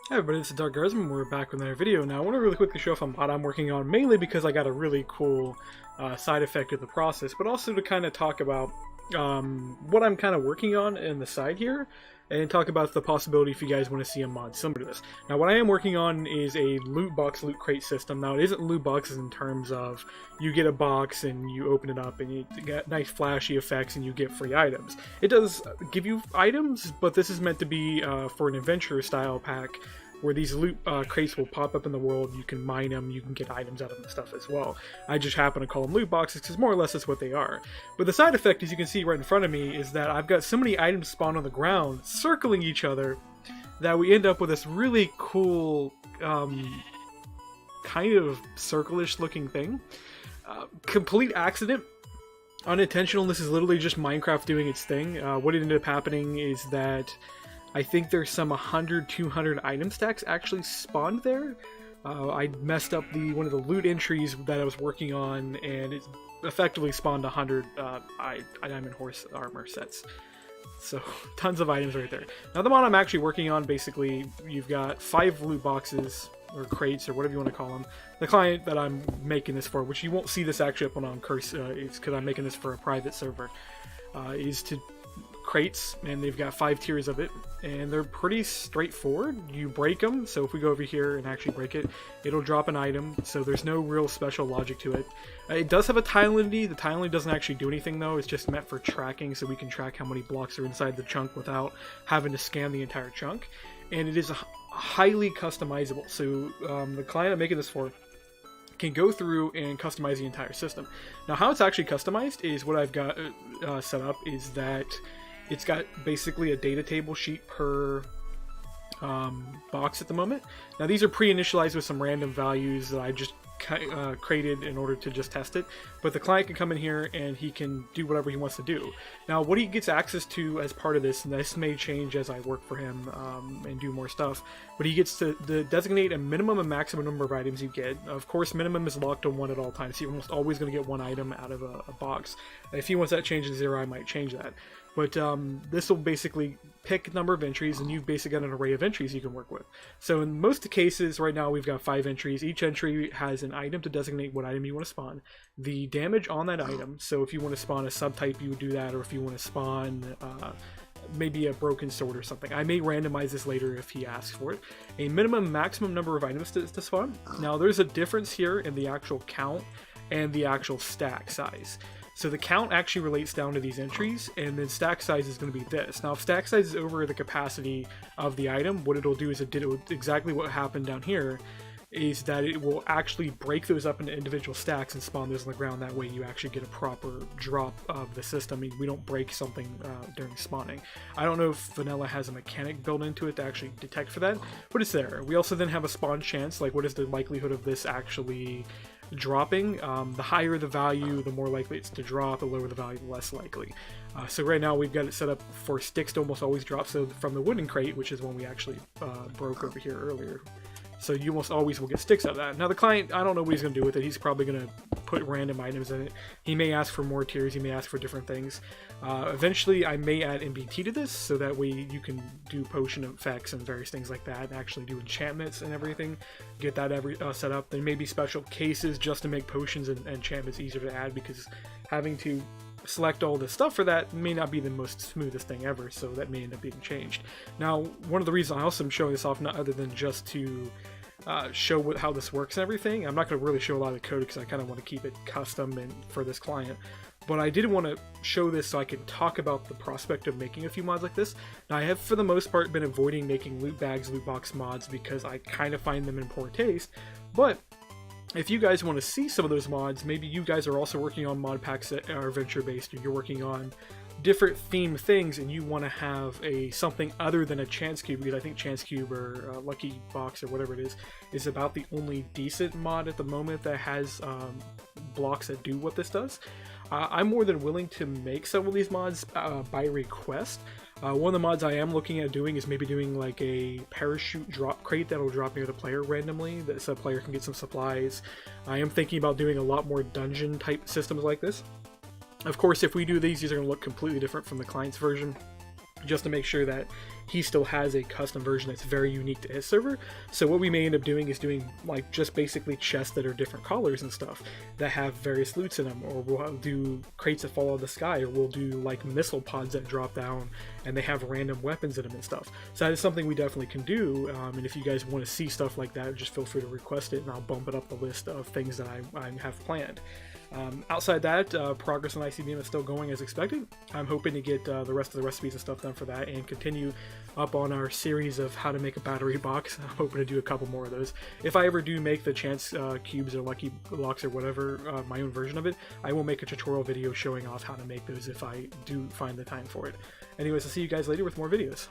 Hi everybody, this is Dark Guardsman. We're back with another video. Now I want to really quickly show off a mod I'm working on, mainly because I got a really cool side effect of the process, but also to kind of talk about what I'm kind of working on in the side here, and talk about the possibility if you guys want to see a mod similar to this. Now what I am working on is a loot box, loot crate system. Now it isn't loot boxes in terms of you get a box and you open it up and you get nice flashy effects and you get free items. It does give you items, but this is meant to be for an adventure style pack where these loot crates will pop up in the world. You can mine them, you can get items out of them and stuff as well. I just happen to call them loot boxes because more or less that's what they are. But the side effect, as you can see right in front of me, is that I've got so many items spawned on the ground, circling each other, that we end up with this really cool, kind of circle-ish looking thing. Complete accident. Unintentional. This is literally just Minecraft doing its thing. What ended up happening is that I think there's some 100, 200 item stacks actually spawned there. I messed up one of the loot entries that I was working on, and it effectively spawned 100 diamond horse armor sets. So tons of items right there. Now the mod I'm actually working on, basically, you've got 5 loot boxes, or crates, or whatever you want to call them. The client that I'm making this for, which you won't see this actually up on Curse, it's because I'm making this for a private server, is to crates, and they've got 5 tiers of it, and they're pretty straightforward. You break them, so if we go over here and actually break it, it'll drop an item, so there's no real special logic to it. It does have a tile entity. The tile entity doesn't actually do anything though, it's just meant for tracking, so we can track how many blocks are inside the chunk without having to scan the entire chunk, and it is highly customizable, so the client I'm making this for can go through and customize the entire system. Now how it's actually customized is what I've got set up is that it's got basically a data table sheet per box at the moment. Now these are pre-initialized with some random values that I just created in order to just test it, but the client can come in here and he can do whatever he wants to do. Now what he gets access to as part of this, and this may change as I work for him and do more stuff, but he gets to designate a minimum and maximum number of items you get. Of course, minimum is locked on 1 at all times, so you're almost always going to get 1 item out of a box. If he wants that changed to 0, I might change that. But this will basically pick a number of entries, and you've basically got an array of entries you can work with. So in most cases, right now we've got 5 entries. Each entry has an item to designate what item you want to spawn, the damage on that item, so if you want to spawn a subtype you would do that, or if you want to spawn maybe a broken sword or something. I may randomize this later if he asks for it. A minimum maximum number of items to spawn. Now there's a difference here in the actual count and the actual stack size. So the count actually relates down to these entries, and then stack size is going to be this. Now if stack size is over the capacity of the item, what it'll do is exactly what happened down here, is that it will actually break those up into individual stacks and spawn those on the ground. That way you actually get a proper drop of the system. I mean, we don't break something during spawning. I don't know if vanilla has a mechanic built into it to actually detect for that, but it's there. We also then have a spawn chance, like what is the likelihood of this actually dropping. The higher the value, the more likely it's to drop. The lower the value, the less likely. So right now we've got it set up for sticks to almost always drop, so from the wooden crate, which is one we actually broke over here earlier. So you almost always will get sticks out of that. Now the client, I don't know what he's going to do with it. He's probably going to put random items in it. He may ask for more tiers, he may ask for different things. Eventually I may add MBT to this, so that way you can do potion effects and various things like that, and actually do enchantments and everything. Get that set up. There may be special cases just to make potions and enchantments easier to add, because having to select all this stuff for that may not be the most smoothest thing ever, so that may end up being changed. Now, one of the reasons I also am showing this off, not other than just to show how this works and everything. I'm not going to really show a lot of the code because I kind of want to keep it custom and for this client, but I did want to show this so I can talk about the prospect of making a few mods like this. Now I have for the most part been avoiding making loot bags, loot box mods, because I kind of find them in poor taste, but if you guys want to see some of those mods, maybe you guys are also working on mod packs that are venture based, or you're working on different theme things and you want to have something other than a chance cube, because I think chance cube or lucky box or whatever it is about the only decent mod at the moment that has blocks that do what this does. I'm more than willing to make some of these mods by request. One of the mods I am looking at doing is maybe doing like a parachute drop crate that'll drop near the player randomly, so the player can get some supplies. I am thinking about doing a lot more dungeon type systems like this. Of course, if we do these are going to look completely different from the client's version. just to make sure that he still has a custom version that's very unique to his server. So what we may end up doing is doing like just basically chests that are different colors and stuff that have various loots in them, or we'll do crates that fall out of the sky, or we'll do like missile pods that drop down and they have random weapons in them and stuff. So that is something we definitely can do, and if you guys want to see stuff like that, just feel free to request it and I'll bump it up the list of things that I have planned. Outside that, progress on ICBM is still going as expected. I'm hoping to get the rest of the recipes and stuff done for that and continue up on our series of how to make a battery box. I'm hoping to do a couple more of those. If I ever do make the chance cubes or lucky blocks or whatever, my own version of it, I will make a tutorial video showing off how to make those if I do find the time for it. Anyways, I'll see you guys later with more videos.